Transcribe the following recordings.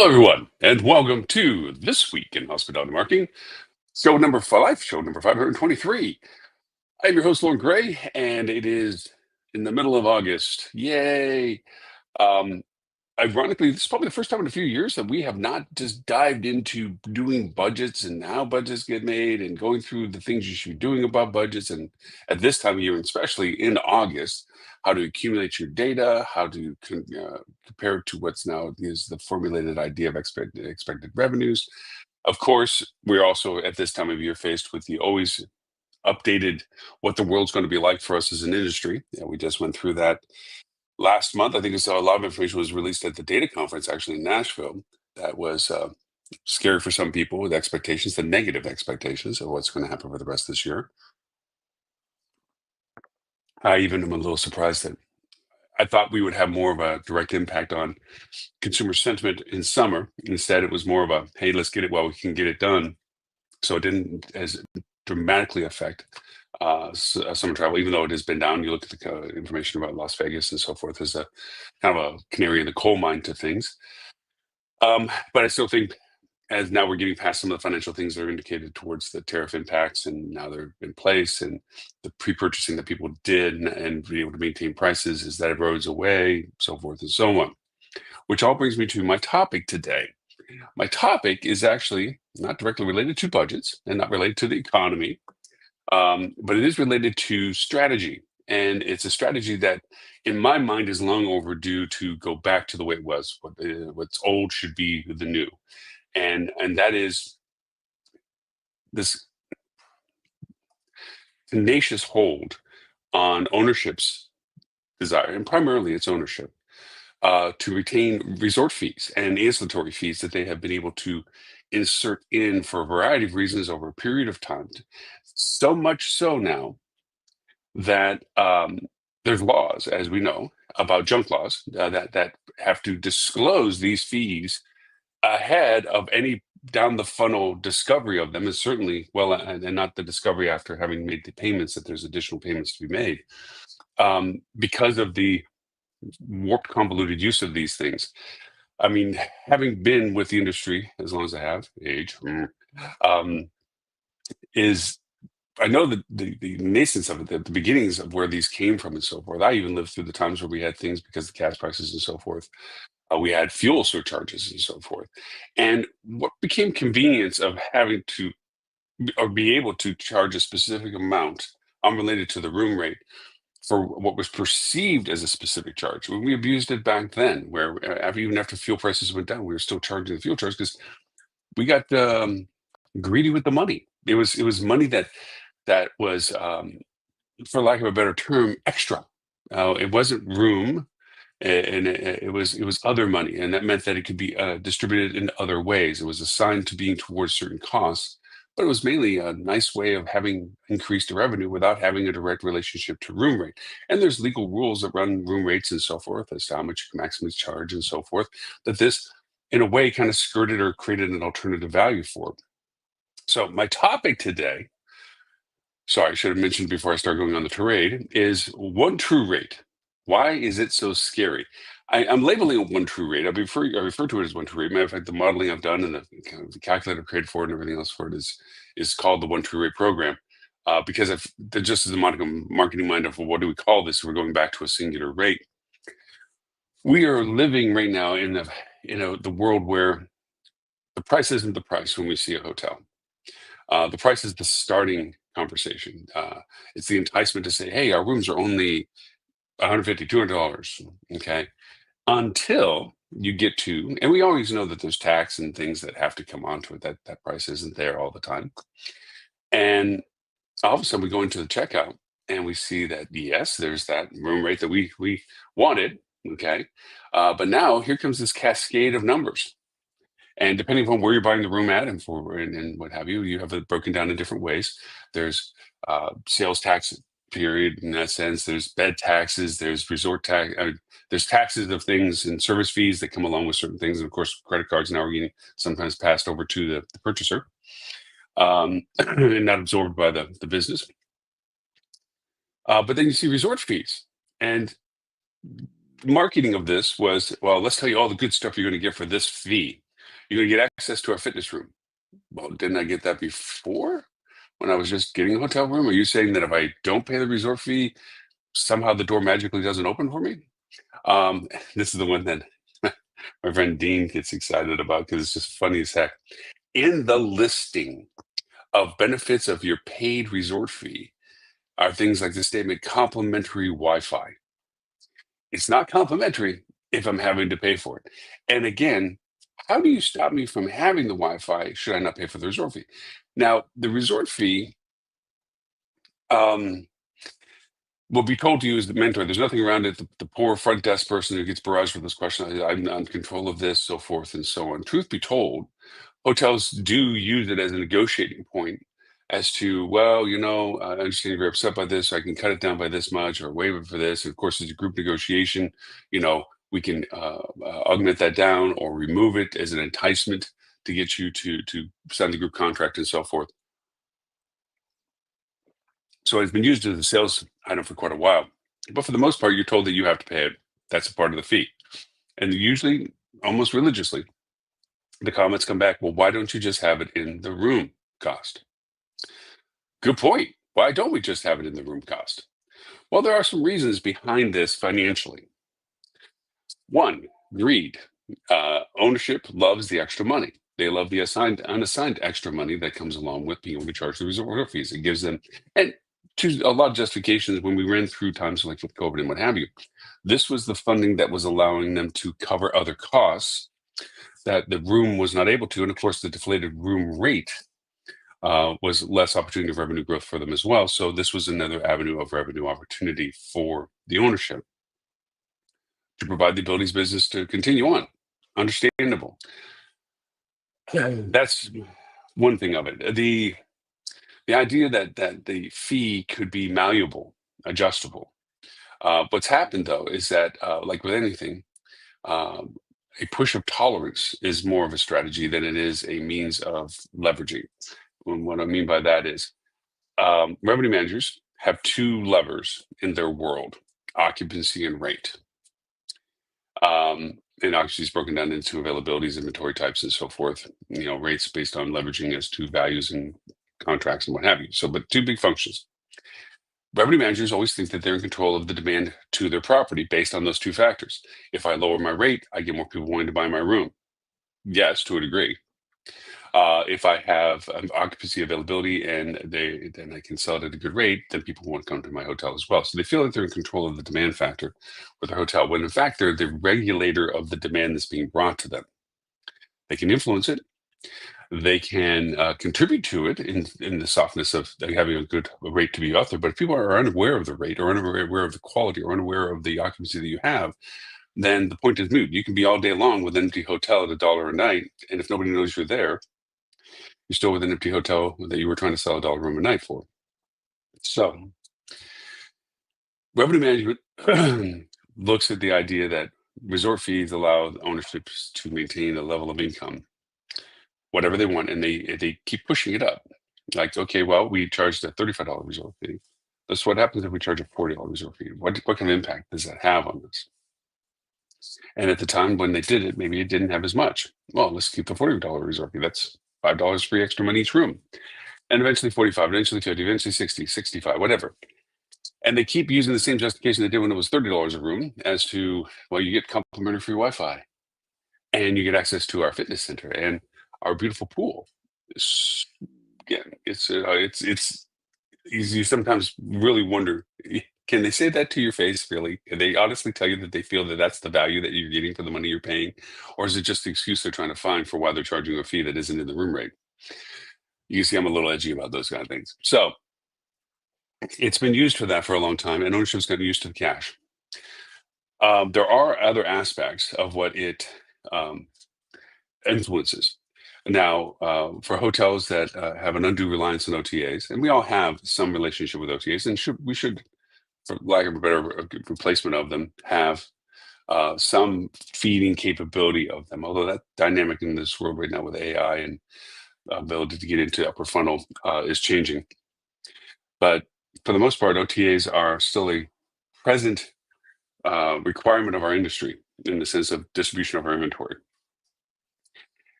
Hello, everyone, and welcome to This Week in Hospitality Marketing, show number 523. I'm your host, Lauren Gray, and it is in the middle of August. Yay! Um, Ironically, this is probably the first time in a few years that we have not just dived into doing budgets and how budgets get made and going through the things you should be doing about budgets. And at this time of year, and especially in August, how to accumulate your data, how to compare it to what's now is the formulated idea of expected revenues. Of course, we're also at this time of year faced with the always updated what the world's going to be like for us as an industry. Yeah, we just went through that last month. I think I saw a lot of information was released at the data conference actually in Nashville. That was scary for some people with expectations, the negative expectations of what's going to happen for the rest of this year. I even am a little surprised that I thought we would have more of a direct impact on consumer sentiment in summer. Instead, it was more of a, hey, let's get it while we can get it done. So it didn't as dramatically affect summer travel, even though it has been down. You look at the information about Las Vegas and so forth as a kind of a canary in the coal mine to things. But I still think as now we're getting past some of the financial things that are indicated towards the tariff impacts, and now they're in place, and the pre-purchasing that people did and be able to maintain prices as that erodes away, so forth and so on. Which all brings me to my topic today. My topic is actually not directly related to budgets and not related to the economy, but it is related to strategy. And it's a strategy that, in my mind, is long overdue to go back to the way it was. What's old should be the new, and that is this tenacious hold on ownership's desire, and primarily its ownership, to retain resort fees and ancillary fees that they have been able to insert in for a variety of reasons over a period of time. So much so now that there's laws, as we know, about junk laws that have to disclose these fees ahead of any down the funnel discovery of them, and certainly and not the discovery after having made the payments that there's additional payments to be made, because of the warped, convoluted use of these things. I mean, having been with the industry as long as I have, age, um, is I know the nascence of it, the beginnings of where these came from and so forth. I even lived through the times where we had things because of gas prices and so forth. We had fuel surcharges and so forth. And what became convenience of having to or be able to charge a specific amount unrelated to the room rate for what was perceived as a specific charge. When we abused it back then, where even after fuel prices went down, we were still charging the fuel charge because we got greedy with the money. It was money that was, for lack of a better term, extra. It wasn't room, and it was other money, and that meant that it could be distributed in other ways. It was assigned to being towards certain costs, but it was mainly a nice way of having increased revenue without having a direct relationship to room rate. And there's legal rules that run room rates and so forth as to how much you can maximally charge and so forth. That this, in a way, kind of skirted or created an alternative value for. So my topic today, sorry, I should have mentioned before I start going on the tirade, is one true rate. Why is it so scary? I'm labeling it one true rate. I refer to it as one true rate. Matter of fact, the modeling I've done and the kind of the calculator I've created for it and everything else for it is called the one true rate program. Because if just as a marketing mind of, well, what do we call this? We're going back to a singular rate. We are living right now in the world where the price isn't the price when we see a hotel. The price is the starting conversation. It's the enticement to say, hey, our rooms are only 150, $200. Okay. Until you get to, and we always know that there's tax and things that have to come onto it, that price isn't there all the time. And all of a sudden we go into the checkout and we see that, yes, there's that room rate that we wanted. Okay. But now here comes this cascade of numbers. And depending upon where you're buying the room at and what have you, you have it broken down in different ways. There's sales tax period in that sense. There's bed taxes. There's resort tax. There's taxes of things and service fees that come along with certain things. And of course, credit cards now are getting sometimes passed over to the purchaser, and not absorbed by the business. But then you see resort fees. And marketing of this was, well, let's tell you all the good stuff you're going to get for this fee. You're going to get access to our fitness room. Well, didn't I get that before when I was just getting a hotel room? Are you saying that if I don't pay the resort fee, somehow the door magically doesn't open for me? Um, this is the one that my friend Dean gets excited about because it's just funny as heck. In the listing of benefits of your paid resort fee are things like the statement complimentary Wi-Fi. It's not complimentary if I'm having to pay for it. And again, how do you stop me from having the Wi-Fi should I not pay for the resort fee? Now, the resort fee um, will be told to you as the mentor. There's nothing around it. The poor front desk person who gets barraged with this question, I'm not in control of this, so forth and so on. Truth be told, hotels do use it as a negotiating point as to, well, I understand you're upset by this, so I can cut it down by this much or waive it for this. And of course, as a group negotiation, we can augment that down or remove it as an enticement to get you to sign the group contract and so forth. So it's been used as a sales item for quite a while. But for the most part, you're told that you have to pay it. That's a part of the fee. And usually, almost religiously, the comments come back, well, why don't you just have it in the room cost? Good point. Why don't we just have it in the room cost? Well, there are some reasons behind this financially. One, greed. Ownership loves the extra money. They love the unassigned extra money that comes along with being able to charge the resort fees. It gives them, and to a lot of justifications when we ran through times like with COVID and what have you, this was the funding that was allowing them to cover other costs that the room was not able to. And of course, the deflated room rate was less opportunity of revenue growth for them as well. So this was another avenue of revenue opportunity for the ownership to provide the abilities business to continue on. Understandable. That's one thing of it. The idea that the fee could be malleable, adjustable. What's happened though is that, like with anything, um, a push of tolerance is more of a strategy than it is a means of leveraging. And what I mean by that is revenue managers have two levers in their world: occupancy and rate. And occupancy is broken down into availabilities, inventory types, and so forth. Rates based on leveraging as to values and contracts and what have you. So, but two big functions. Revenue managers always think that they're in control of the demand to their property based on those two factors. If I lower my rate, I get more people wanting to buy my room. Yes, to a degree. If I have occupancy availability and then I can sell it at a good rate, then people want to come to my hotel as well. So they feel like they're in control of the demand factor with their hotel, when in fact they're the regulator of the demand that's being brought to them. They can influence it. They can contribute to it in the softness of having a good rate to be out there. But if people are unaware of the rate or unaware of the quality or unaware of the occupancy that you have, then the point is moot. You can be all day long with an empty hotel at $1 a night, and if nobody knows you're there, you're still with an empty hotel that you were trying to sell $1 room a night for. So revenue management looks at the idea that resort fees allow the ownerships to maintain a level of income, whatever they want, and they keep pushing it up. Like, okay, well, we charged a $35 resort fee. That's what happens if we charge a $40 resort fee. What kind of impact does that have on this? And at the time when they did it, maybe it didn't have as much. Well, let's keep the $40 resort fee. That's $5 free extra money each room. And eventually 45, eventually 50, eventually 60, 65, whatever. And they keep using the same justification they did when it was $30 a room as to, well, you get complimentary free Wi-Fi and you get access to our fitness center and our beautiful pool. Again, it's you sometimes really wonder, can they say that to your face? Really? Can they honestly tell you that they feel that that's the value that you're getting for the money you're paying? Or is it just the excuse they're trying to find for why they're charging you a fee that isn't in the room rate? You see, I'm a little edgy about those kind of things. So it's been used for that for a long time, and ownership's gotten used to the cash. There are other aspects of what it influences. Now, for hotels that have an undue reliance on OTAs, and we all have some relationship with OTAs, and we should, for lack of a better replacement of them, have some feeding capability of them. Although that dynamic in this world right now with AI and ability to get into upper funnel is changing. But for the most part, OTAs are still a present requirement of our industry in the sense of distribution of our inventory.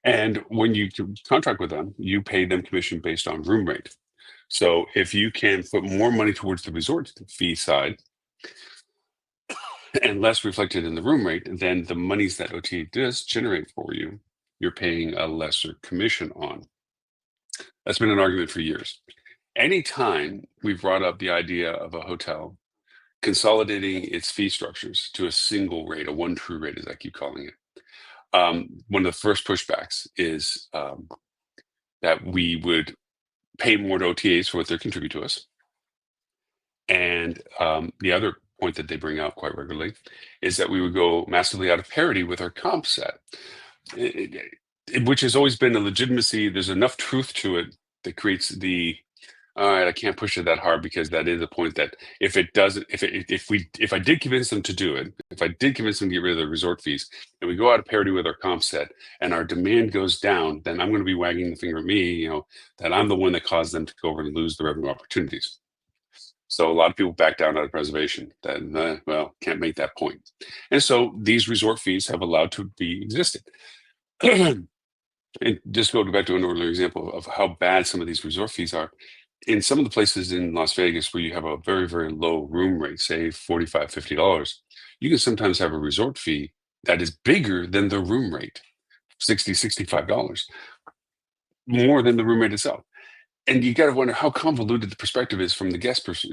And when you contract with them, you pay them commission based on room rate. So if you can put more money towards the resort fee side and less reflected in the room rate, then the monies that OTA does generate for you, you're paying a lesser commission on. That's been an argument for years. Anytime we've brought up the idea of a hotel consolidating its fee structures to a single rate, a one true rate, as I keep calling it, one of the first pushbacks is that we would pay more to OTAs for what they contribute to us. And the other point that they bring out quite regularly is that we would go massively out of parity with our comp set, which has always been a legitimacy. There's enough truth to it that creates the all right, I can't push it that hard because that is a point that if it doesn't, if I did convince them to do it, if I did convince them to get rid of the resort fees, and we go out of parity with our comp set, and our demand goes down, then I'm going to be wagging the finger at me, that I'm the one that caused them to go over and lose the revenue opportunities. So a lot of people back down out of preservation. Then, well, can't make that point, and so these resort fees have allowed to be existed. And just go back to an earlier example of how bad some of these resort fees are in some of the places in Las Vegas where you have a very, very low room rate, say $45, $50, you can sometimes have a resort fee that is bigger than the room rate, $60, $65, more than the room rate itself. And you got to wonder how convoluted the perspective is from the guest point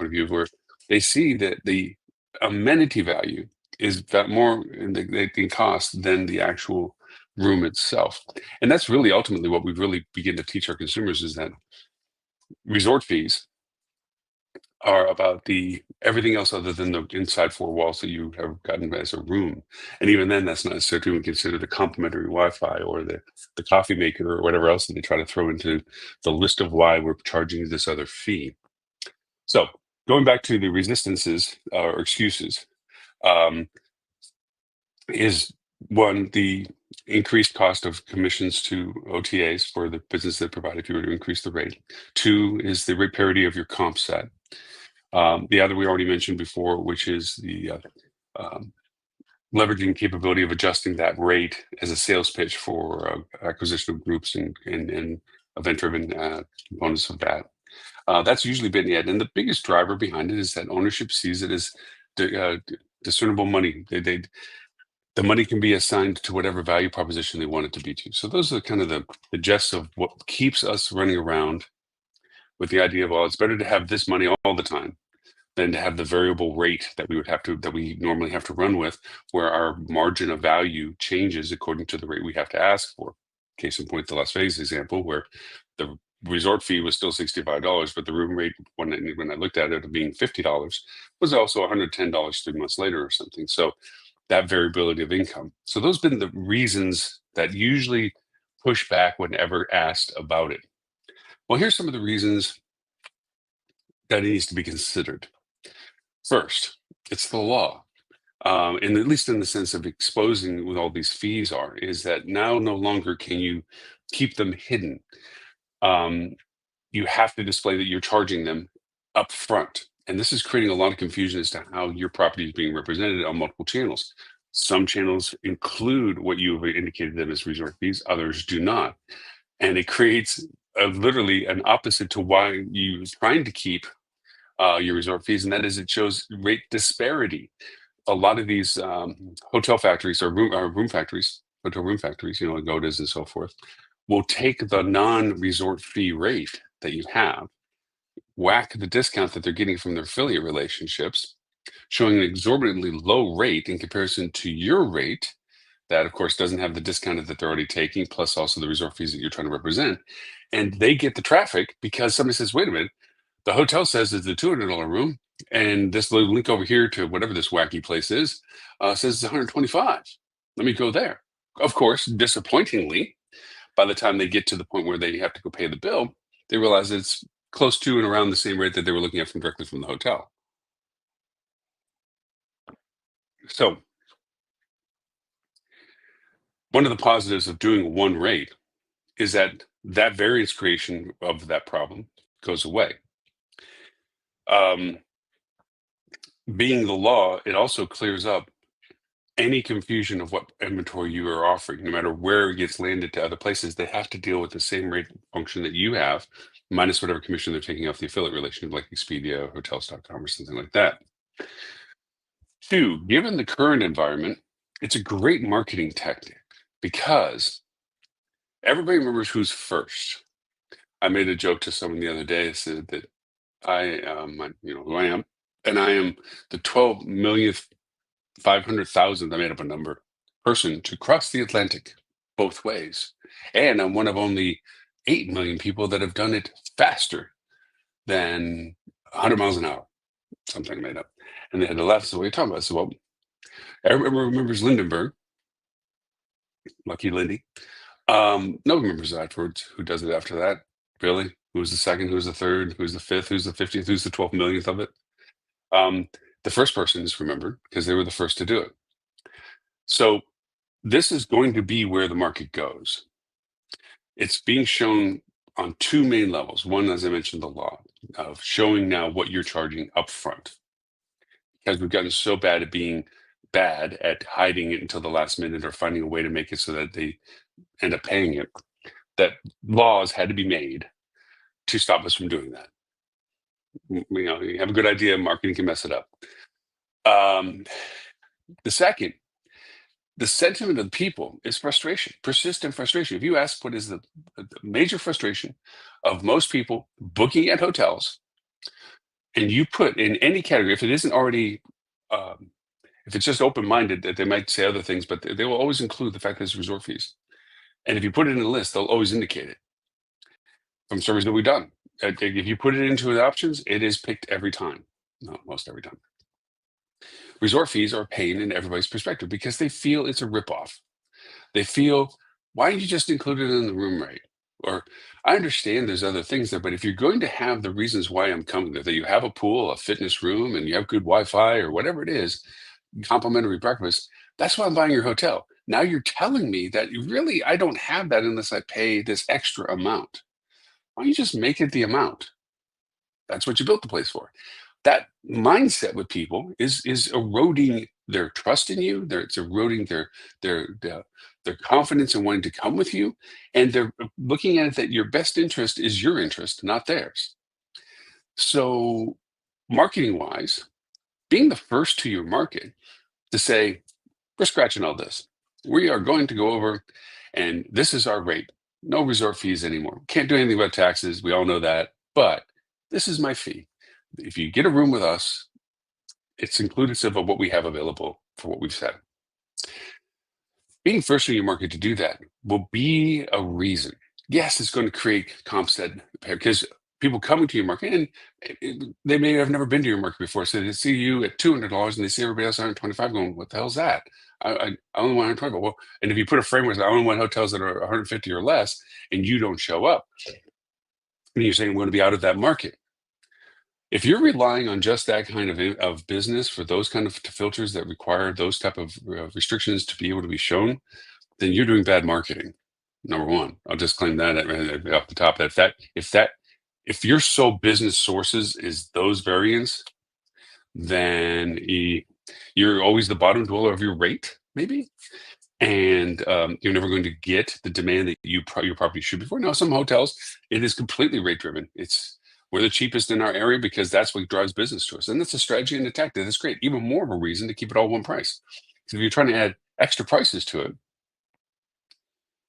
of view, where they see that the amenity value is that more in cost than the actual room itself. And that's really ultimately what we really begin to teach our consumers is that resort fees are about the everything else other than the inside four walls that you have gotten as a room. And even then, that's not necessarily even considered the complimentary Wi-Fi or the coffee maker or whatever else that they try to throw into the list of why we're charging this other fee. So going back to the resistances or excuses, um, is one, the increased cost of commissions to OTAs for the business that provide if you were to increase the rate. Two is the rate parity of your comp set. The other we already mentioned before, which is the um, leveraging capability of adjusting that rate as a sales pitch for acquisition of groups and event-driven components of that. That's usually been it. And the biggest driver behind it is that ownership sees it as discernible money. The money can be assigned to whatever value proposition they want it to be to. So those are kind of the gist of what keeps us running around with the idea of, well, it's better to have this money all the time than to have the variable rate that we normally have to run with, where our margin of value changes according to the rate we have to ask for. Case in point, the Las Vegas example, where the resort fee was still $65, but the room rate when I looked at it being $50 was also $110 3 months later or something. So that variability of income. So those have been the reasons that usually push back whenever asked about it. Well, here's some of the reasons that it needs to be considered. First, it's the law. And at least in the sense of exposing what all these fees are, is that now no longer can you keep them hidden. You have to display that you're charging them up front. And this is creating a lot of confusion as to how your property is being represented on multiple channels. Some channels include what you have indicated them as resort fees, others do not. And it creates literally an opposite to why you're trying to keep your resort fees, and that is it shows rate disparity. A lot of these hotel factories or room factories, hotel room factories, Agodas and so forth, will take the non-resort fee rate that you have, whack the discount that they're getting from their affiliate relationships, showing an exorbitantly low rate in comparison to your rate that of course doesn't have the discount that they're already taking, plus also the resort fees that you're trying to represent. And they get the traffic because somebody says, wait a minute, the hotel says it's a $200 room, and this little link over here to whatever this wacky place is says it's 125. Let me go there. Of course, disappointingly, by the time they get to the point where they have to go pay the bill, they realize it's close to and around the same rate that they were looking at directly from the hotel. So one of the positives of doing one rate is that variance creation of that problem goes away. Being the law, it also clears up any confusion of what inventory you are offering, no matter where it gets landed to other places, they have to deal with the same rate function that you have, minus whatever commission they're taking off the affiliate relationship, like Expedia, Hotels.com, or something like that. Two, given the current environment, it's a great marketing tactic because everybody remembers who's first. I made a joke to someone the other day. I said that you know who I am, and I am the 12 millionth, 500,000th, I made up a number, person to cross the Atlantic both ways. And I'm one of only 8 million people that have done it faster than 100 miles an hour, something I made up. And they had to laugh. So, what are you talking about? I said, well, everyone remembers Lindenberg, Lucky Lindy. Nobody remembers afterwards. Who does it after that? Really? Who's the second? Who's the third? Who's the fifth? Who's the 50th? Who's the 12 millionth of it? Um, the first person is remembered because they were the first to do it. So this is going to be where the market goes. It's being shown on two main levels. One, as I mentioned, the law of showing now what you're charging upfront, because we've gotten so bad at being bad at hiding it until the last minute or finding a way to make it so that they end up paying it, that laws had to be made to stop us from doing that. You know, you have a good idea, marketing can mess it up. The second, the sentiment of the people is frustration, persistent frustration. If you ask what is the major frustration of most people booking at hotels, and you put in any category, if it isn't already, if it's just open-minded, that they might say other things, but they will always include the fact that it's resort fees. And if you put it in a list, they'll always indicate it from surveys that we've done. If you put it into the options, it is picked every time, no, most every time. Resort fees are a pain in everybody's perspective because they feel it's a ripoff. They feel, why didn't you just include it in the room rate? Or I understand there's other things there, but if you're going to have the reasons why I'm coming there, that you have a pool, a fitness room, and you have good Wi-Fi or whatever it is, complimentary breakfast, that's why I'm buying your hotel. Now you're telling me that really I don't have that unless I pay this extra amount. Why don't you just make it the amount? That's what you built the place for. That mindset with people is eroding their trust in you. It's eroding their confidence in wanting to come with you, and they're looking at it that your best interest is your interest, not theirs. So, marketing wise, being the first to your market to say, we're scratching all this. We are going to go over, and this is our rate. No resort fees anymore. Can't do anything about taxes. We all know that, but this is my fee. If you get a room with us, it's inclusive of what we have available for what we've said. Being first in your market to do that will be a reason. Yes, it's going to create comps that, because people coming to your market, and they may have never been to your market before, so they see you at $200 and they see everybody else at 125 going, what the hell's that? I only want 125. Well, and if you put a framework, I only want hotels that are 150 or less, and you don't show up, and you're saying we're going to be out of that market. If you're relying on just that kind of business for those kind of filters that require those type of restrictions to be able to be shown, then you're doing bad marketing. Number one, I'll just claim that off the top. If your sole business sources is those variants, then you're always the bottom dweller of your rate, maybe, and you're never going to get the demand that your property should be for. Now, some hotels, it is completely rate driven. We're the cheapest in our area because that's what drives business to us. And that's a strategy and a tactic. That's great. Even more of a reason to keep it all one price. Because if you're trying to add extra prices to it,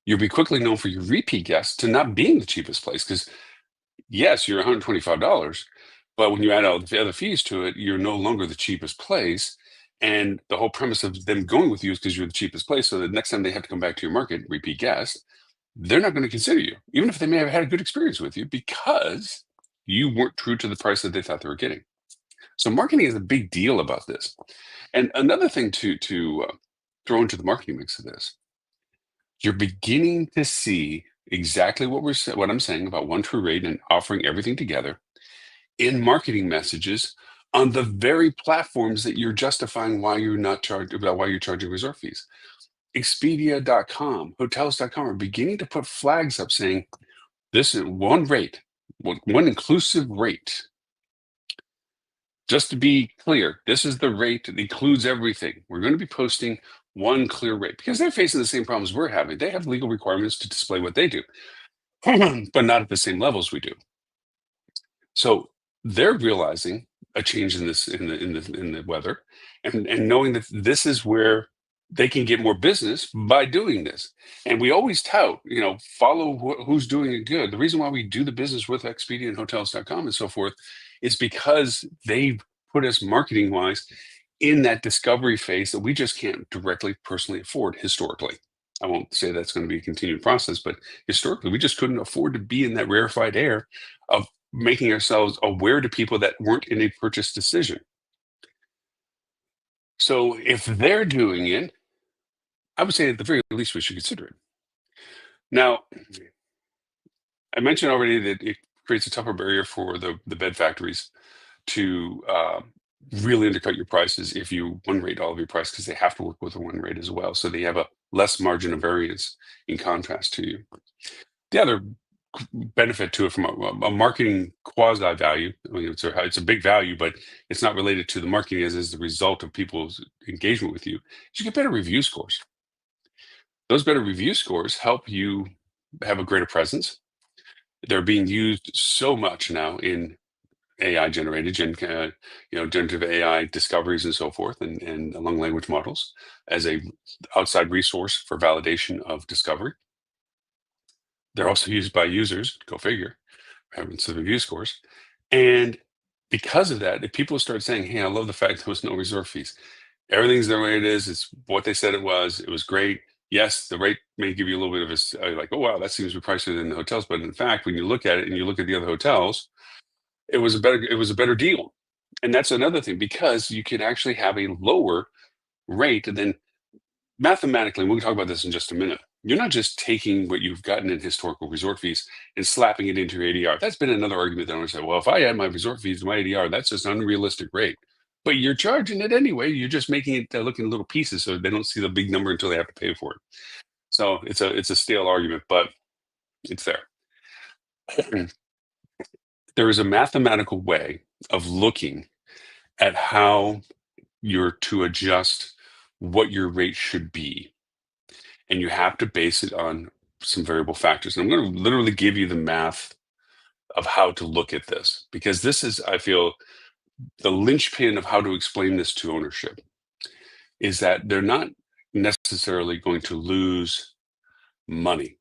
you'll be quickly known for your repeat guests to not being the cheapest place. Because yes, you're $125, but when you add all the other fees to it, you're no longer the cheapest place. And the whole premise of them going with you is because you're the cheapest place. So the next time they have to come back to your market, repeat guest, they're not going to consider you, even if they may have had a good experience with you, because you weren't true to the price that they thought they were getting. So marketing is a big deal about this. And another thing to throw into the marketing mix of this, you're beginning to see exactly what I'm saying about one true rate and offering everything together in marketing messages on the very platforms that you're justifying why you're charging resort fees. Expedia.com, hotels.com are beginning to put flags up saying this is one rate, one inclusive rate. Just to be clear, this is the rate that includes everything. We're going to be posting one clear rate because they're facing the same problems we're having. They have legal requirements to display what they do, but not at the same levels we do. So they're realizing a change in this in the weather, and knowing that this is where they can get more business by doing this. And we always tout, follow who's doing it good. The reason why we do the business with Expedia and Hotels.com and so forth is because they put us marketing wise in that discovery phase that we just can't directly personally afford historically. I won't say that's going to be a continued process, but historically, we just couldn't afford to be in that rarefied air of making ourselves aware to people that weren't in a purchase decision. So if they're doing it, I would say at the very least we should consider it. Now, I mentioned already that it creates a tougher barrier for the bed factories to really undercut your prices if you one rate all of your price because they have to work with a one rate as well. So they have a less margin of variance in contrast to you. The other benefit to it from a marketing quasi value. I mean, it's a big value, but it's not related to the marketing as is the result of people's engagement with you. You get better review scores. Those better review scores help you have a greater presence. They're being used so much now in AI generated, generative AI discoveries and so forth, and long language models as a outside resource for validation of discovery. They're also used by users, go figure, having some review scores. And because of that, if people start saying, hey, I love the fact there was no resort fees. Everything's the way it is. It's what they said it was. It was great. Yes, the rate may give you a little bit of like, oh, wow, that seems to be pricier than the hotels. But in fact, when you look at it and you look at the other hotels, it was a better deal. And that's another thing because you can actually have a lower rate and then mathematically, we'll talk about this in just a minute. You're not just taking what you've gotten in historical resort fees and slapping it into your ADR. That's been another argument that I say, well, if I add my resort fees to my ADR, that's just an unrealistic rate. But you're charging it anyway. You're just making it look in little pieces so they don't see the big number until they have to pay for it. So it's a stale argument, but it's there. There is a mathematical way of looking at how you're to adjust what your rate should be. And you have to base it on some variable factors. And I'm going to literally give you the math of how to look at this because this is, I feel, the linchpin of how to explain this to ownership is that they're not necessarily going to lose money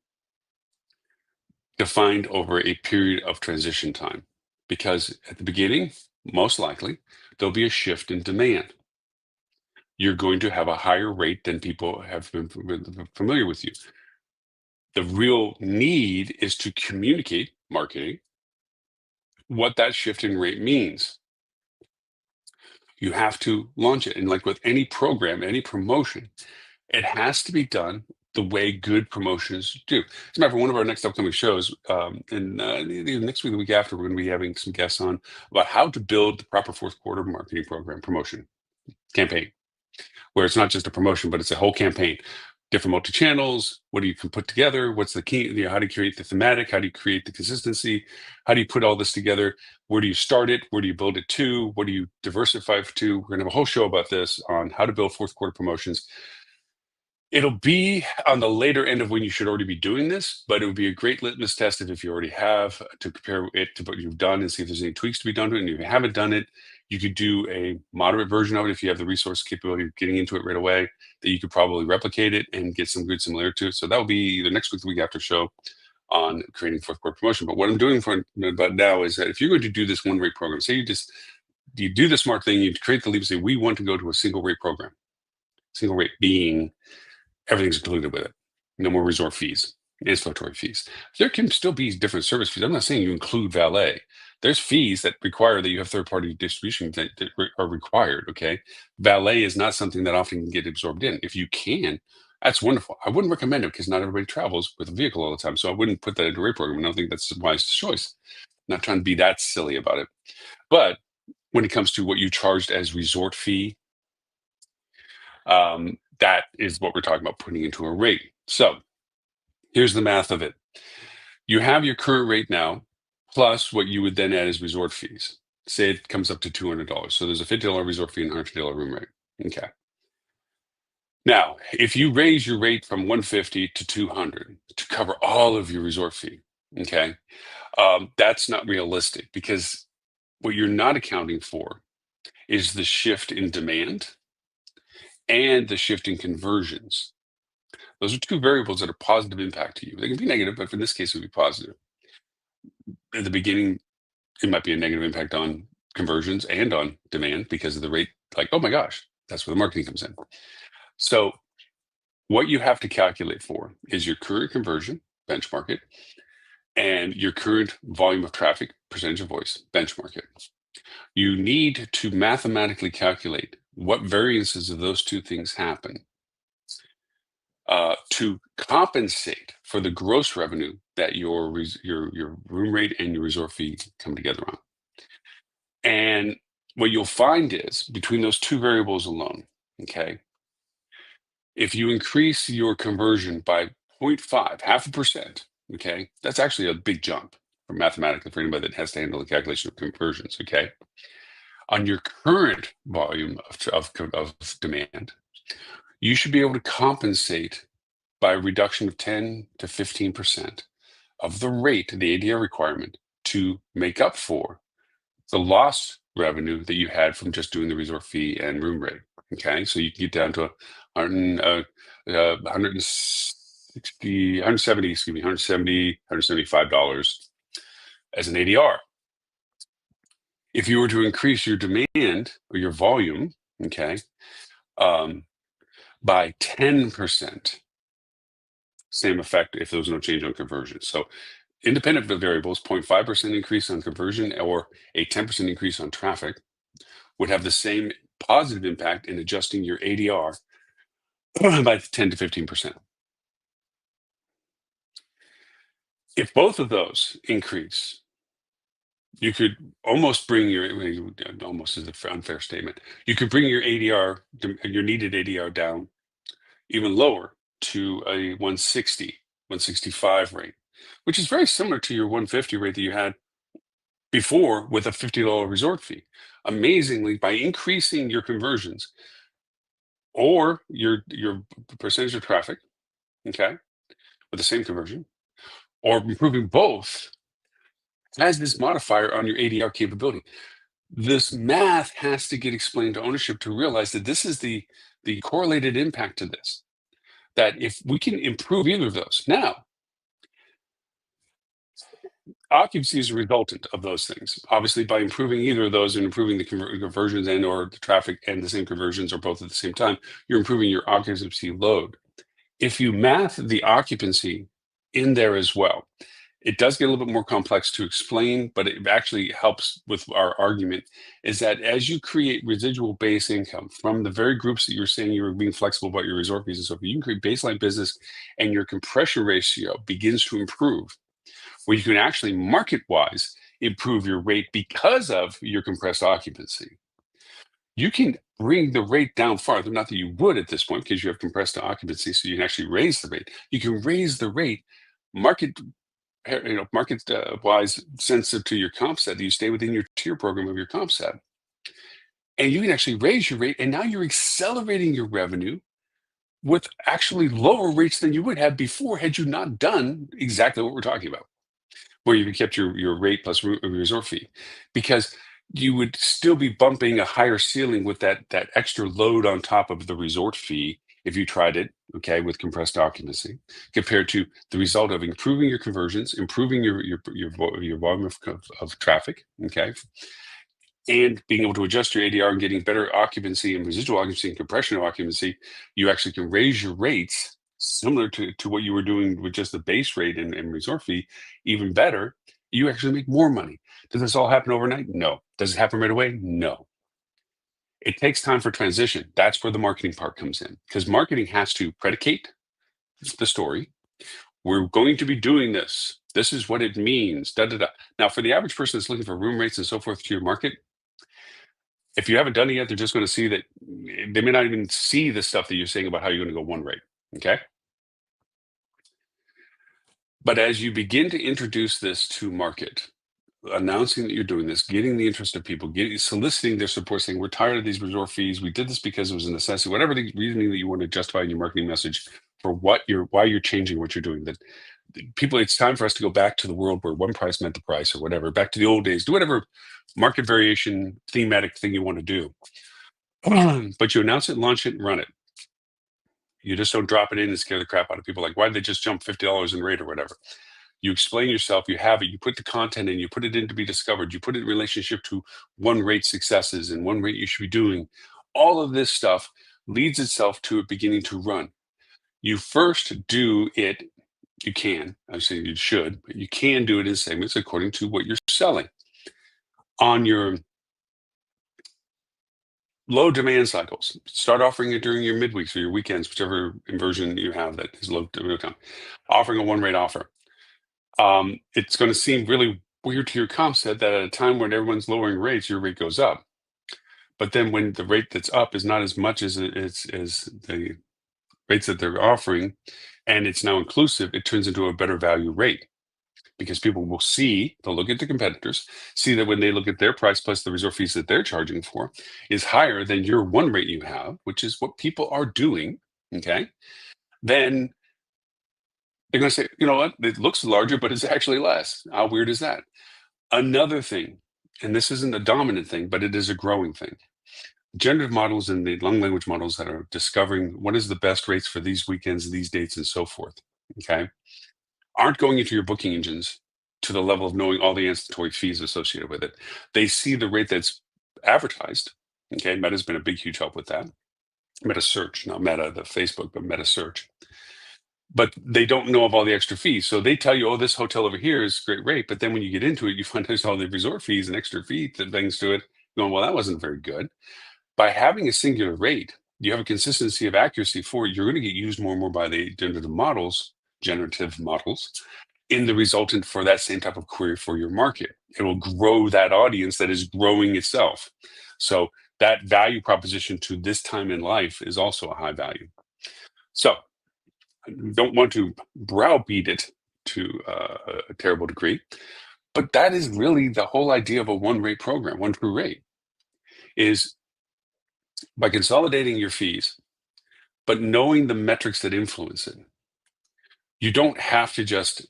defined over a period of transition time because at the beginning, most likely, there'll be a shift in demand. You're going to have a higher rate than people have been familiar with you. The real need is to communicate marketing what that shift in rate means. You have to launch it. And like with any program, any promotion, it has to be done the way good promotions do. As a matter of fact, one of our next upcoming shows, and the next week, the week after, we're going to be having some guests on about how to build the proper fourth quarter marketing program promotion campaign, where it's not just a promotion, but it's a whole campaign. Different multi-channels, what do you can put together? What's the key? How do you create the thematic? How do you create the consistency? How do you put all this together? Where do you start it? Where do you build it to? What do you diversify to? We're gonna have a whole show about this on how to build fourth quarter promotions. It'll be on the later end of when you should already be doing this, but it would be a great litmus test if you already have to compare it to what you've done and see if there's any tweaks to be done to it. And if you haven't done it, you could do a moderate version of it if you have the resource capability of getting into it right away, that you could probably replicate it and get some good similarity to it. So that will be the next week, the week after show on creating fourth quarter promotion. But what I'm doing for about now is that if you're going to do this one rate program, say you do the smart thing, you create the leap and say, we want to go to a single rate program. Single rate being everything's included with it. No more resort fees, ancillary fees. There can still be different service fees. I'm not saying you include valet. There's fees that require that you have third-party distribution that are required. Okay, valet is not something that often can get absorbed in. If you can, that's wonderful. I wouldn't recommend it because not everybody travels with a vehicle all the time, so I wouldn't put that into a rate program. I don't think that's the wise choice. I'm not trying to be that silly about it, but when it comes to what you charged as resort fee, that is what we're talking about putting into a rate. So here's the math of it. You have your current rate now, plus what you would then add as resort fees. Say it comes up to $200. So there's a $50 resort fee and $150 room rate. Okay. Now, if you raise your rate from 150 to 200 to cover all of your resort fee, okay, that's not realistic because what you're not accounting for is the shift in demand and the shift in conversions. Those are two variables that are positive impact to you. They can be negative, but in this case, it would be positive. At the beginning, it might be a negative impact on conversions and on demand because of the rate. Like, oh my gosh, that's where the marketing comes in. So, what you have to calculate for is your current conversion, benchmark it, and your current volume of traffic, percentage of voice, benchmark it. You need to mathematically calculate what variances of those two things happen to compensate for the gross revenue that your room rate and your resort fee come together on. And what you'll find is between those two variables alone, okay, if you increase your conversion by 0.5, half a percent, okay, that's actually a big jump for mathematically for anybody that has to handle the calculation of conversions, okay? On your current volume of demand, you should be able to compensate by a reduction of 10 to 15% of the rate, the ADR requirement, to make up for the lost revenue that you had from just doing the resort fee and room rate. Okay, so you can get down to 160, 170, excuse me, 170, $175 as an ADR. If you were to increase your demand or your volume, okay, by 10%, same effect if there was no change on conversion. So independent of the variables, 0.5% increase on conversion or a 10% increase on traffic would have the same positive impact in adjusting your ADR by 10 to 15%. If both of those increase, you could almost bring your, almost is an unfair statement, you could bring your ADR, your needed ADR down even lower to a 160, 165 rate, which is very similar to your 150 rate that you had before with a $50 resort fee. Amazingly, by increasing your conversions or your percentage of traffic, okay, with the same conversion, or improving both, has this modifier on your ADR capability. This math has to get explained to ownership to realize that this is the correlated impact to this. That if we can improve either of those, now occupancy is a resultant of those things. Obviously, by improving either of those and improving the conversions and or the traffic and the same conversions or both at the same time, you're improving your occupancy load. If you math the occupancy in there as well, it does get a little bit more complex to explain, but it actually helps with our argument is that as you create residual base income from the very groups that you're saying you were being flexible about your resort fees and so forth, you can create baseline business and your compression ratio begins to improve, where you can actually market-wise improve your rate because of your compressed occupancy. You can bring the rate down farther, not that you would at this point because you have compressed occupancy, so you can actually raise the rate. You can raise the rate, market market wise sensitive to your comp set, that you stay within your tier program of your comp set. And you can actually raise your rate, and now you're accelerating your revenue with actually lower rates than you would have before had you not done exactly what we're talking about, where you kept your rate plus resort fee, because you would still be bumping a higher ceiling with that extra load on top of the resort fee if you tried it, okay, with compressed occupancy, compared to the result of improving your conversions, improving your volume of traffic, okay, and being able to adjust your ADR and getting better occupancy and residual occupancy and compression of occupancy. You actually can raise your rates similar to what you were doing with just the base rate and resort fee, even better. You actually make more money. Does this all happen overnight? No. Does it happen right away? No. It takes time for transition. That's where the marketing part comes in, because marketing has to predicate the story. We're going to be doing this. This is what it means. Da, da, da. Now, for the average person that's looking for room rates and so forth to your market, if you haven't done it yet, they're just going to see that they may not even see the stuff that you're saying about how you're going to go one rate. Okay. But as you begin to introduce this to market, announcing that you're doing this, getting the interest of people, soliciting their support, saying, we're tired of these resort fees. We did this because it was a necessity, whatever the reasoning that you want to justify in your marketing message for why you're changing what you're doing. That people, it's time for us to go back to the world where one price meant the price or whatever, back to the old days. Do whatever market variation, thematic thing you want to do. But you announce it, launch it, and run it. You just don't drop it in and scare the crap out of people. Like, why did they just jump $50 in rate or whatever? You explain yourself, you have it, you put the content in, you put it in to be discovered, you put it in relationship to one rate successes and one rate you should be doing. All of this stuff leads itself to it beginning to run. You first do it, you can, I'm saying you should, but you can do it in segments according to what you're selling. On your low demand cycles, start offering it during your midweeks or your weekends, whichever inversion you have that is low time. Offering a one rate offer. It's going to seem really weird to your comp set that at a time when everyone's lowering rates, your rate goes up. But then when the rate that's up is not as much as as the rates that they're offering, and it's now inclusive, it turns into a better value rate because people will see, they'll look at the competitors, see that when they look at their price plus the resort fees that they're charging for is higher than your one rate you have, which is what people are doing. Okay. Then they're going to say, you know what, it looks larger, but it's actually less. How weird is that? Another thing, and this isn't a dominant thing, but it is a growing thing. Generative models and the long language models that are discovering what is the best rates for these weekends, these dates, and so forth, okay, aren't going into your booking engines to the level of knowing all the ancillary fees associated with it. They see the rate that's advertised. Okay, Meta's been a big, huge help with that. Meta search, not Meta, the Facebook, but Meta search. But they don't know of all the extra fees. So they tell you, oh, this hotel over here is great rate. But then when you get into it, you find there's all the resort fees and extra fee that things to it. Going, well, that wasn't very good. By having a singular rate, you have a consistency of accuracy for it. You're going to get used more and more by the generative models in the resultant for that same type of query for your market. It will grow that audience that is growing itself. So that value proposition to this time in life is also a high value. So I don't want to browbeat it to a terrible degree, but that is really the whole idea of a one rate program, one true rate, is by consolidating your fees, but knowing the metrics that influence it. You don't have to just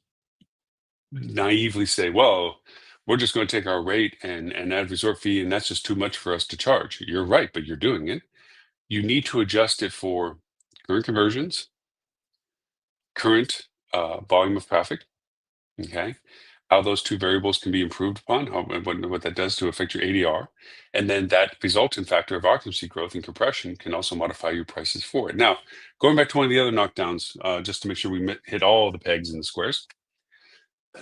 naively say, well, we're just going to take our rate and add resort fee, and that's just too much for us to charge. You're right, but you're doing it. You need to adjust it for current conversions, current volume of traffic, okay? How those two variables can be improved upon, what that does to affect your ADR. And then that resultant factor of occupancy growth and compression can also modify your prices for it. Now, going back to one of the other knockdowns, just to make sure we hit all the pegs in the squares.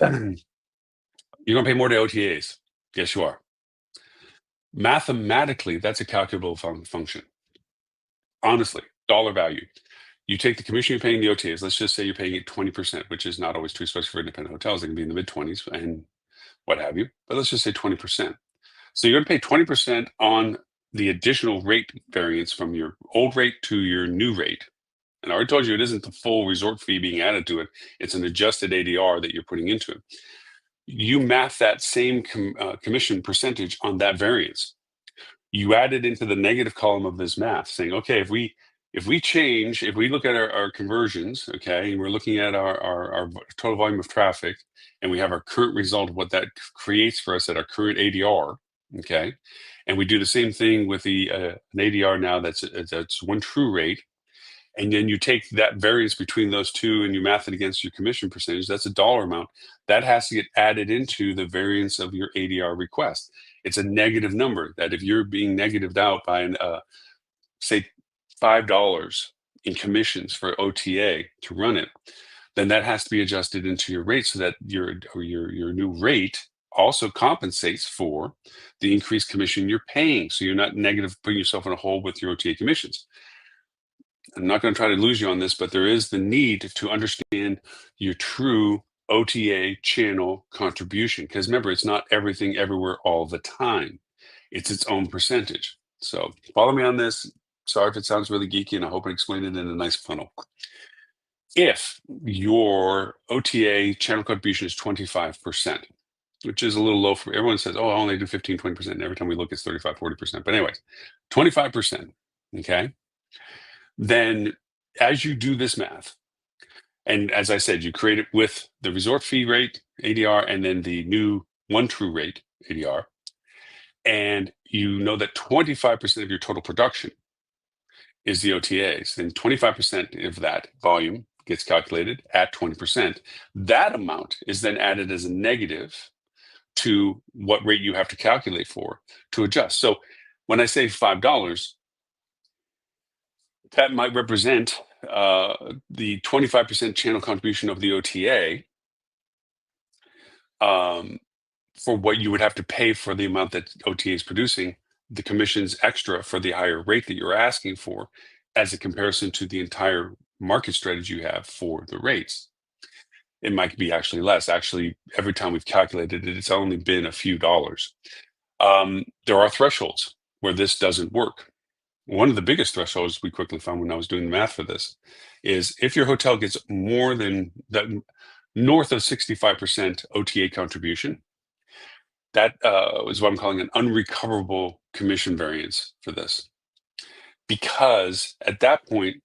You're going to pay more to OTAs. Yes, you are. Mathematically, that's a calculable function. Honestly, dollar value. You take the commission you're paying the OTAs, let's just say you're paying it 20%, which is not always true, especially for independent hotels. They can be in the mid 20s and what have you, but let's just say 20%. So you're going to pay 20% on the additional rate variance from your old rate to your new rate. And I already told you it isn't the full resort fee being added to it. It's an adjusted ADR that you're putting into it. You math that same commission percentage on that variance. You add it into the negative column of this math, saying, okay, if we look at our conversions, okay, and we're looking at our total volume of traffic, and we have our current result of what that creates for us at our current ADR, okay, and we do the same thing with an ADR now that's one true rate, and then you take that variance between those two and you math it against your commission percentage, that's a dollar amount that has to get added into the variance of your ADR request. It's a negative number that if you're being negatived out by say $5 in commissions for OTA to run it, then that has to be adjusted into your rate so that your new rate also compensates for the increased commission you're paying. So you're not negative putting yourself in a hole with your OTA commissions. I'm not going to try to lose you on this, but there is the need to understand your true OTA channel contribution. Because remember, it's not everything everywhere all the time. It's its own percentage. So follow me on this. Sorry if it sounds really geeky, and I hope I explained it in a nice funnel. If your OTA channel contribution is 25%, which is a little low for everyone says, oh, I only do 15, 20%. And every time we look, it's 35, 40%. But anyways, 25%. Okay. Then as you do this math, and as I said, you create it with the resort fee rate, ADR, and then the new one true rate, ADR. And you know that 25% of your total production is the OTAs, then 25% of that volume gets calculated at 20%. That amount is then added as a negative to what rate you have to calculate for to adjust. So when I say $5, that might represent the 25% channel contribution of the OTA for what you would have to pay for the amount that OTA is producing, the commissions extra for the higher rate that you're asking for, as a comparison to the entire market strategy you have for the rates. It might be actually less. Actually, every time we've calculated it, it's only been a few dollars. There are thresholds where this doesn't work. One of the biggest thresholds we quickly found when I was doing the math for this is if your hotel gets more than that, north of 65% OTA contribution, that is what I'm calling an unrecoverable commission variance for this. Because at that point,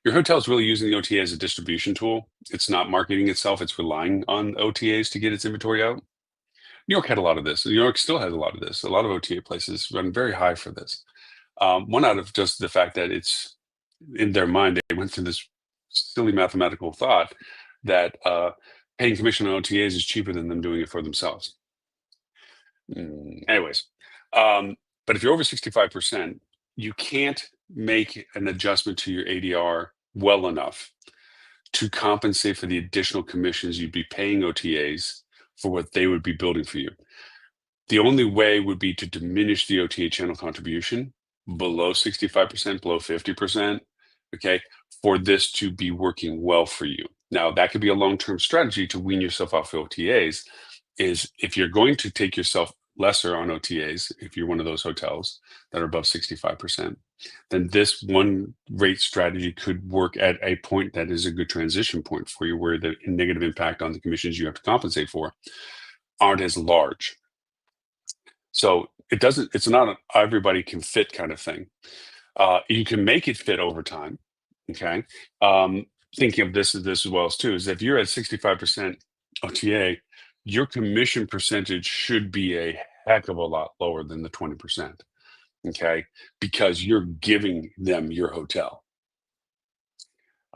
your hotel is really using the OTA as a distribution tool. It's not marketing itself. It's relying on OTAs to get its inventory out. New York had a lot of this. New York still has a lot of this. A lot of OTA places run very high for this. One out of just the fact that it's in their mind, they went through this silly mathematical thought that paying commission on OTAs is cheaper than them doing it for themselves. Anyways, but if you're over 65%, you can't make an adjustment to your ADR well enough to compensate for the additional commissions you'd be paying OTAs for what they would be building for you. The only way would be to diminish the OTA channel contribution below 65%, below 50%, okay, for this to be working well for you. Now, that could be a long-term strategy to wean yourself off of OTAs, is if you're going to take yourself lesser on OTAs, if you're one of those hotels that are above 65%, then this one rate strategy could work at a point that is a good transition point for you, where the negative impact on the commissions you have to compensate for aren't as large. So it's not an everybody can fit kind of thing. You can make it fit over time. Okay. Thinking of this as well as too, is if you're at 65% OTA, your commission percentage should be a heck of a lot lower than the 20%. Okay. Because you're giving them your hotel.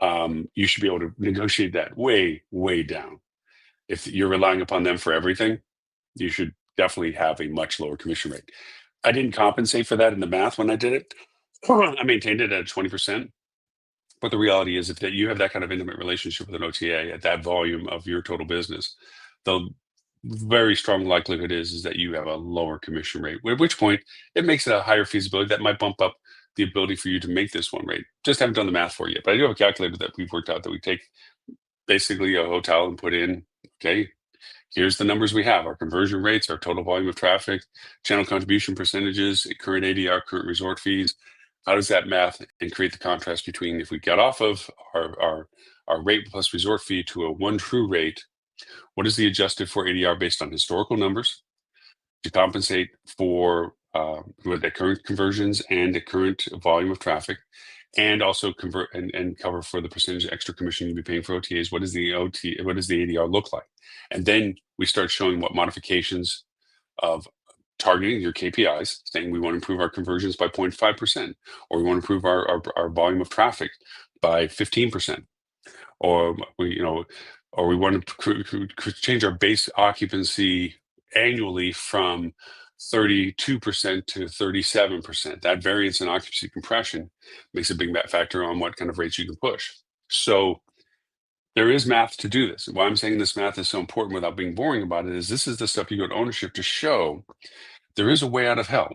You should be able to negotiate that way, way down. If you're relying upon them for everything, you should definitely have a much lower commission rate. I didn't compensate for that in the math when I did it. I maintained it at 20%. But the reality is, if that you have that kind of intimate relationship with an OTA at that volume of your total business, the very strong likelihood is that you have a lower commission rate, at which point it makes it a higher feasibility that might bump up the ability for you to make this one rate. Just haven't done the math for you yet, but I do have a calculator that we've worked out that we take basically a hotel and put in, okay, here's the numbers we have: our conversion rates, our total volume of traffic, channel contribution percentages, current ADR, current resort fees. How does that math and create the contrast between if we get off of our rate plus resort fee to a one true rate, what is the adjusted for ADR based on historical numbers to compensate for with the current conversions and the current volume of traffic, and also convert and cover for the percentage extra commission you'll be paying for OTAs? What does the ADR look like? And then we start showing what modifications of targeting your KPIs, saying we want to improve our conversions by 0.5%, or we want to improve our volume of traffic by 15%, or we want to change our base occupancy annually from 32% to 37%. That variance in occupancy compression makes a big factor on what kind of rates you can push. So there is math to do this. Why I'm saying this math is so important without being boring about it is this is the stuff you go to ownership to show there is a way out of hell.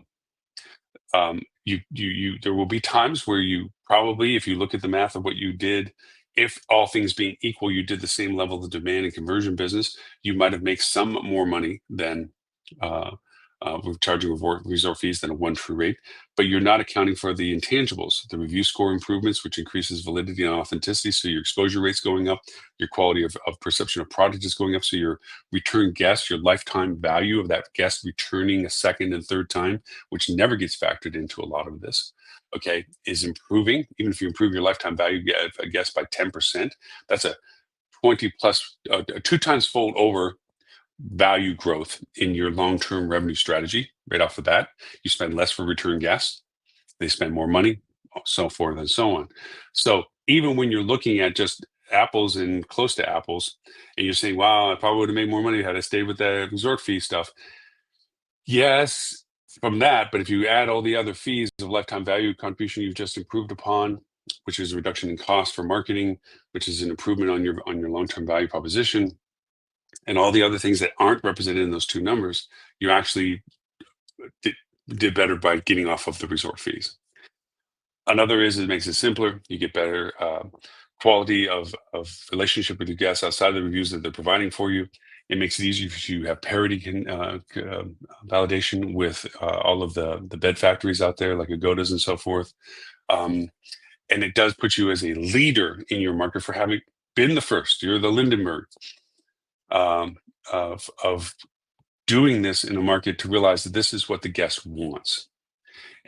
There will be times where you probably, if you look at the math of what you did, if all things being equal, you did the same level of demand and conversion business, you might have made some more money than we're charging resort fees than a one true rate, but you're not accounting for the intangibles, the review score improvements, which increases validity and authenticity. So your exposure rate's going up, your quality of perception of product is going up. So your return guest, your lifetime value of that guest returning a second and third time, which never gets factored into a lot of this, okay, is improving. Even if you improve your lifetime value of a guest by 10%, that's a 20 plus, 2 times fold over value growth in your long-term revenue strategy right off the bat. You spend less for return guests, they spend more money, so forth and so on. So even when you're looking at just apples and close to apples, and you're saying, wow, I probably would have made more money had I stayed with the resort fee stuff. Yes, from that, but if you add all the other fees of lifetime value contribution you've just improved upon, which is a reduction in cost for marketing, which is an improvement on your long-term value proposition, and all the other things that aren't represented in those two numbers, you actually did better by getting off of the resort fees. Another is it makes it simpler. You get better quality of relationship with your guests outside of the reviews that they're providing for you. It makes it easier for you to have parity validation with all of the bed factories out there, like Agodas and so forth. And it does put you as a leader in your market for having been the first. You're the Lindenberg of doing this in a market to realize that this is what the guest wants.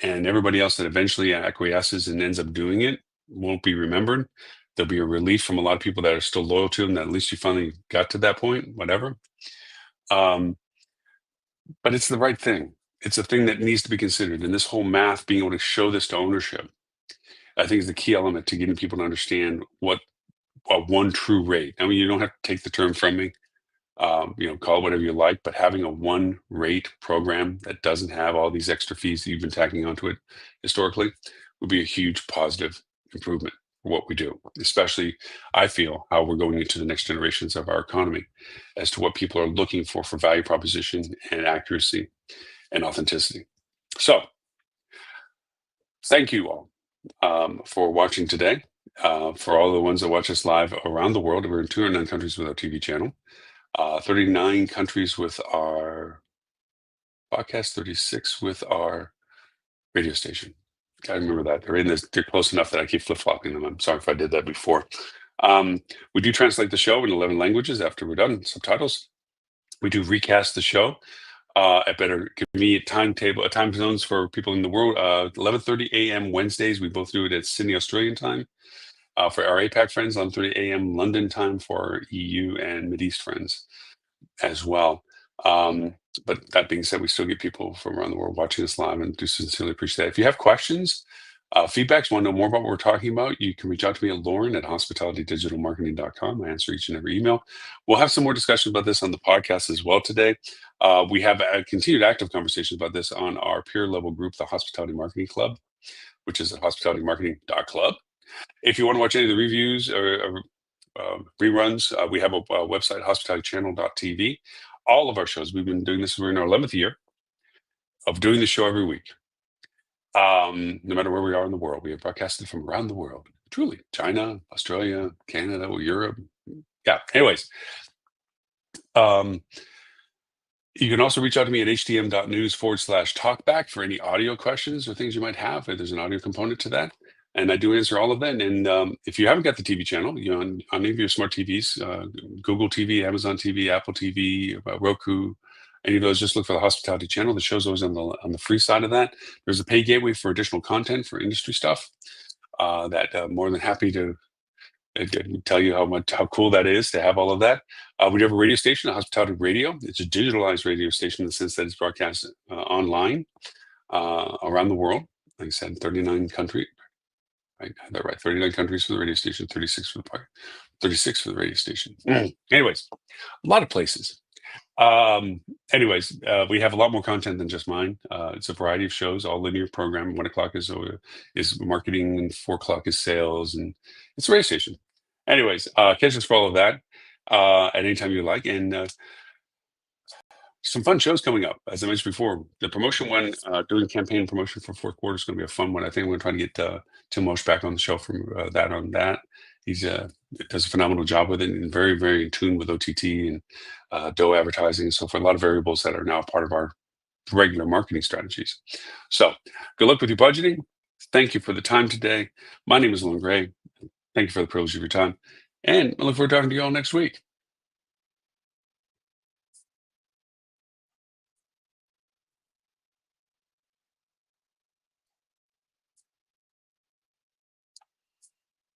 And everybody else that eventually acquiesces and ends up doing it won't be remembered. There'll be a relief from a lot of people that are still loyal to them, that at least you finally got to that point, whatever. But it's the right thing. It's a thing that needs to be considered. And this whole math, being able to show this to ownership, I think is the key element to getting people to understand what a one true rate. I mean, you don't have to take the term from me. Call it whatever you like, but having a one rate program that doesn't have all these extra fees that you've been tacking onto it historically would be a huge positive improvement for what we do, especially I feel how we're going into the next generations of our economy as to what people are looking for value proposition and accuracy and authenticity. So thank you all for watching today. For all the ones that watch us live around the world, we're in 209 countries with our TV channel. 39 countries with our podcast, 36 with our radio station. I remember that. They're close enough that I keep flip-flopping them. I'm sorry if I did that before. We do translate the show in 11 languages after we're done, subtitles. We do recast the show at better convenient time zones for people in the world. 11:30 a.m. Wednesdays. We both do it at Sydney, Australian time. For our APAC friends, 11:30 a.m. London time for our EU and Mideast friends as well. But that being said, we still get people from around the world watching us live and do sincerely appreciate that. If you have questions, feedbacks, want to know more about what we're talking about, you can reach out to me at Lauren@hospitalitydigitalmarketing.com. I answer each and every email. We'll have some more discussions about this on the podcast as well today. We have a continued active conversations about this on our peer level group, the Hospitality Marketing Club, which is at hospitalitymarketing.club. If you want to watch any of the reviews or reruns, we have a website, hospitalitychannel.tv. All of our shows, we've been doing this, we're in our 11th year of doing the show every week. No matter where we are in the world, we have broadcasted from around the world. Truly, China, Australia, Canada, Europe. Yeah, anyways. You can also reach out to me at htm.news/talkback for any audio questions or things you might have. There's an audio component to that. And I do answer all of that. And if you haven't got the TV channel, on any of your smart TVs, Google TV, Amazon TV, Apple TV, Roku, any of those, just look for the Hospitality Channel. The show's always on the free side of that. There's a pay gateway for additional content for industry stuff that I'm more than happy to tell you how cool that is to have all of that. We have a radio station, a Hospitality Radio. It's a digitalized radio station in the sense that it's broadcast online around the world. Like I said, 39 countries. I had that right. 39 countries for the radio station, 36 for the park, 36 for the radio station. Anyways, a lot of places. We have a lot more content than just mine. It's a variety of shows, all linear program. 1 o'clock is marketing, and 4 o'clock is sales, and it's a radio station. Anyways, catch us for all of that at any time you like, and some fun shows coming up. As I mentioned before, the promotion one, doing campaign promotion for fourth quarter is going to be a fun one. I think we're going to try to get Tim Mosh back on the show from that. He's does a phenomenal job with it, and very, very in tune with OTT and DOE advertising and so forth. A lot of variables that are now part of our regular marketing strategies. So, good luck with your budgeting. Thank you for the time today. My name is Lon Gray. Thank you for the privilege of your time. And I look forward to talking to you all next week.